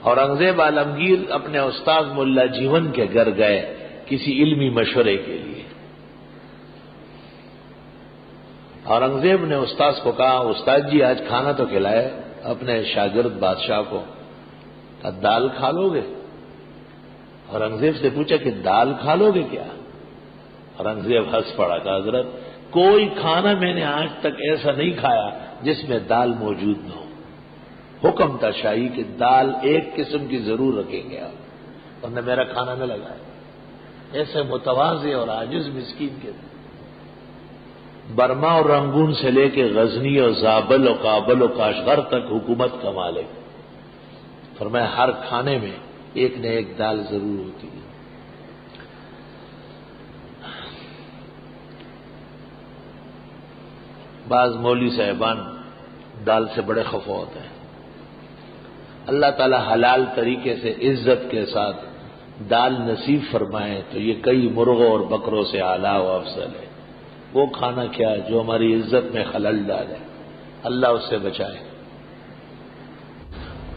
اورنگزیب عالمگیر اپنے استاد ملا جیون کے گھر گئے کسی علمی مشورے کے لیے. اورنگزیب نے استاد کو کہا استاد جی آج کھانا تو کھلائے اپنے شاگرد بادشاہ کو، دال کھا لو گے؟ اورنگزیب سے پوچھا کہ دال کھا لو گے کیا؟ اورنگزیب ہنس پڑا کہ حضرت کوئی کھانا میں نے آج تک ایسا نہیں کھایا جس میں دال موجود نہ ہو. حکم تھا شاہی کہ دال ایک قسم کی ضرور رکھیں گے آپ، ورنہ میرا کھانا نہ لگائے. ایسے متواضع اور عاجز مسکین کے تھے. برما اور رنگون سے لے کے غزنی اور زابل اور کابل اور کاشغر تک حکومت کا مالک. فرمایا ہر کھانے میں ایک نہ ایک دال ضرور ہوتی ہے. بعض مولوی صاحبان دال سے بڑے خفا ہوتے ہیں. اللہ تعالی حلال طریقے سے عزت کے ساتھ دال نصیب فرمائے تو یہ کئی مرغوں اور بکروں سے اعلیٰ و افضل ہے. وہ کھانا کیا جو ہماری عزت میں خلل ڈالے، اللہ اس سے بچائے.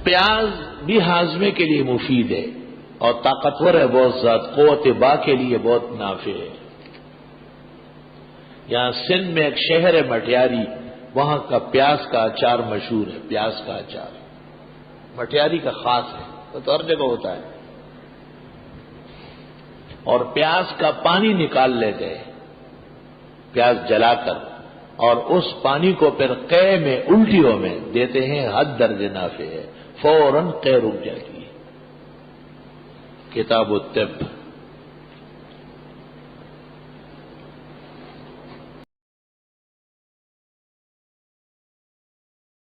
پیاز بھی ہاضمے کے لیے مفید ہے اور طاقتور ہے بہت زیادہ، قوت با کے لیے بہت نافع ہے. یہاں سندھ میں ایک شہر ہے مٹیاری، وہاں کا پیاز کا اچار مشہور ہے. پیاز کا اچار مٹیاری کا خاص ہے، وہ تو ہر جگہ ہوتا ہے. اور پیاز کا پانی نکال لیتے ہیں پیاز جلا کر، اور اس پانی کو پھر قے میں الٹیوں میں دیتے ہیں، حد درجے نافع ہے، فوراً قے رک جاتی ہے. کتاب الطب